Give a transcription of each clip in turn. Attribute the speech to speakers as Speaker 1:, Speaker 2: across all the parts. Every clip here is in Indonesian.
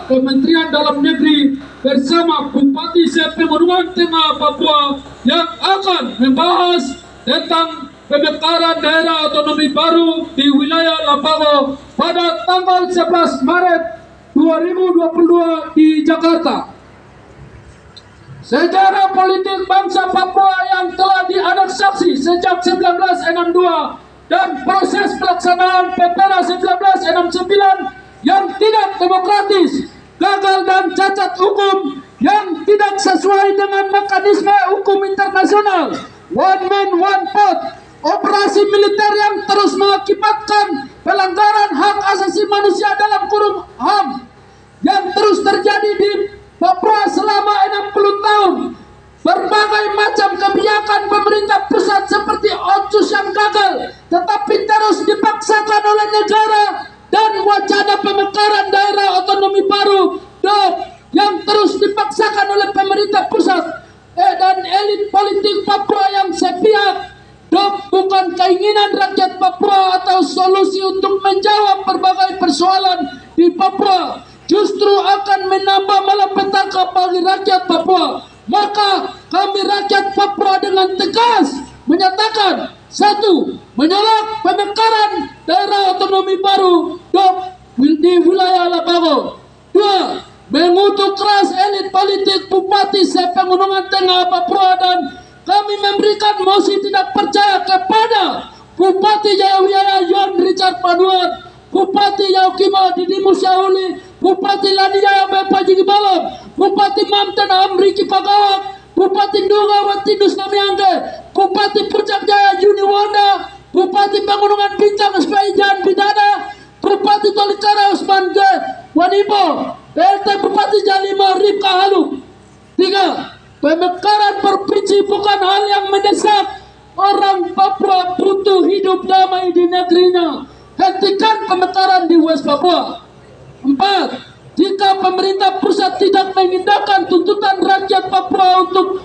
Speaker 1: Kementerian Dalam Negeri bersama Bupati Pegunungan Tengah Papua yang akan membahas tentang pemekaran daerah otonomi baru di wilayah Lapago pada tanggal 11 Maret 2022 di Jakarta. Sejarah politik bangsa Papua yang telah dianeksasi sejak 1962 dan proses pelaksanaan PPRA 1969 yang tidak demokratis, gagal dan cacat hukum yang tidak sesuai dengan mekanisme hukum internasional, one man one vote, operasi militer yang terus mengakibatkan pelanggaran hak asasi manusia dalam kurung HAM yang terus terjadi di Papua selama 60 tahun, berbagai macam kebijakan pemerintah pusat seperti otsus yang gagal tetapi terus dipaksakan oleh negara, dan wacana pemekaran daerah otonomi baru (DOP) yang terus dipaksakan oleh pemerintah pusat dan elit politik Papua yang sepihak. DOP bukan keinginan rakyat Papua atau solusi untuk menjawab berbagai persoalan di Papua, justru akan menambah malapetaka bagi rakyat Papua. Maka kami rakyat Papua dengan tegas menyatakan: 1. Menolak pemekaran daerah otonomi baru (DOP) di wilayah Lapago. 2. Mengutuk keras elit politik Bupati Pegunungan Tengah Papua, dan kami memberikan mosi tidak percaya kepada Bupati Jayawijaya Yon Richard Paduan, Bupati Yaukima Didimus Syahuli, Bupati Lanijaya Bepa Jigibalon, Bupati Mamten Amriki Pagawak, Bupati Nduga Watindus Namiangke, Bupati Puncak Jaya Juni Wanda, Bupati Pegunungan Bintang Spaijan Bidana, Bupati Tolikara Usman G. Wanibo, PLT Bupati Jalima Rifka Halu. 3. Pemekaran provinsi bukan hal yang mendesak. Orang Papua butuh hidup damai di negerinya. Hentikan pemekaran di West Papua. 4. Jika pemerintah pusat tidak mengindahkan tuntutan rakyat Papua untuk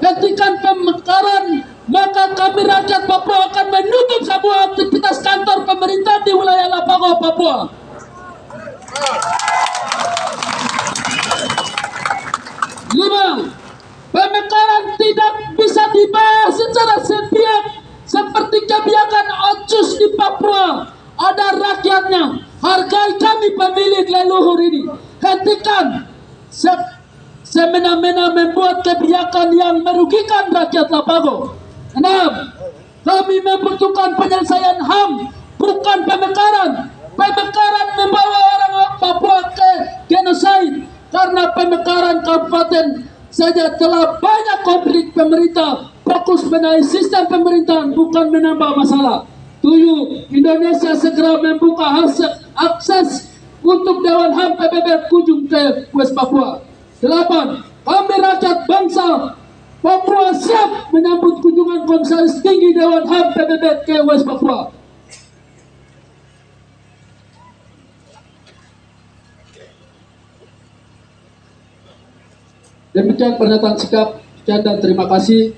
Speaker 1: hentikan pemekaran, maka kami rakyat Papua akan menutup semua aktivitas kantor pemerintah di wilayah Lapago, Papua. 5. Pemekaran tidak bisa dibayar secara sepihak seperti kebijakan otsus di Papua. Ada rakyatnya. Hargai kami pemilik leluhur ini. Hentikan semena-mena membuat kebijakan yang merugikan rakyat Lapago. 6. Kami membutuhkan penyelesaian HAM, bukan pemekaran. Pemekaran membawa orang Papua ke genosid, karena pemekaran kabupaten saja telah banyak konflik. Pemerintah fokus benahi sistem pemerintahan, bukan menambah masalah. 7. Indonesia segera membuka akses untuk Dewan HAM PBB kunjung ke West Papua. 8. Kami rakyat bangsa Papua siap menyambut kunjungan Komisaris Tinggi Dewan HAM PBB ke West Papua. Demikian pernyataan sikap. Sekian dan terima kasih.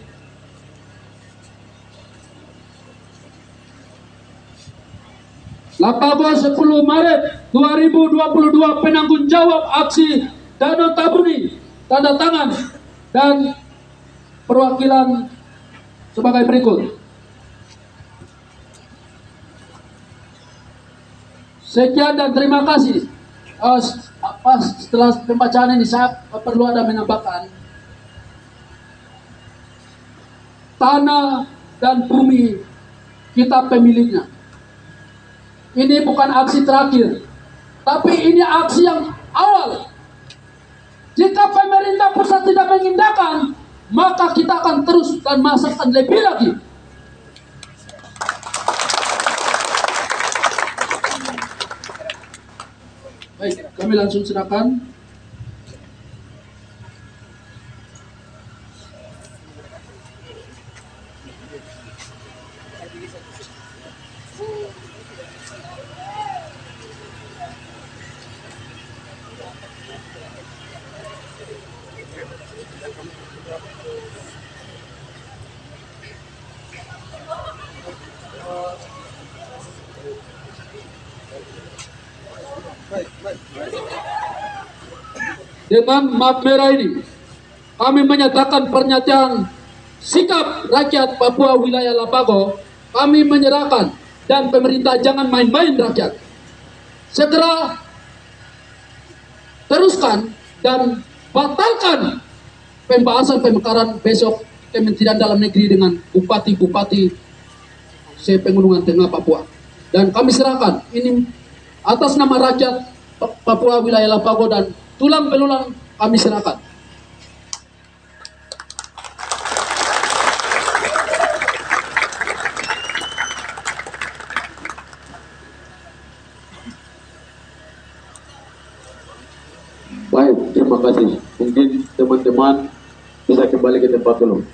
Speaker 1: Lapago 10 Maret 2022, penanggung jawab aksi Danau Tabuni, tanda tangan dan perwakilan sebagai berikut. Sekian dan terima kasih. Setelah pembacaan ini saya perlu ada menambahkan, tanah dan bumi kita pemiliknya. Ini bukan aksi terakhir, tapi ini aksi yang awal. Jika pemerintah pusat tidak mengindahkan, maka kita akan terus dan akan lebih lagi. Baik, kami langsung silakan. Baik. dengan map merah ini, kami menyatakan pernyataan sikap rakyat Papua wilayah Lapago. Kami menyerahkan dan pemerintah jangan main-main rakyat. Segera teruskan dan batalkan pembahasan pemekaran besok Kementerian Dalam Negeri dengan bupati-bupati sepegunungan tengah Papua. Dan kami serahkan ini atas nama rakyat Papua wilayah Lapago dan tulang belulang kami serahkan.
Speaker 2: Baik, terima kasih. Mungkin teman-teman bisa kembali ke tempat dulu.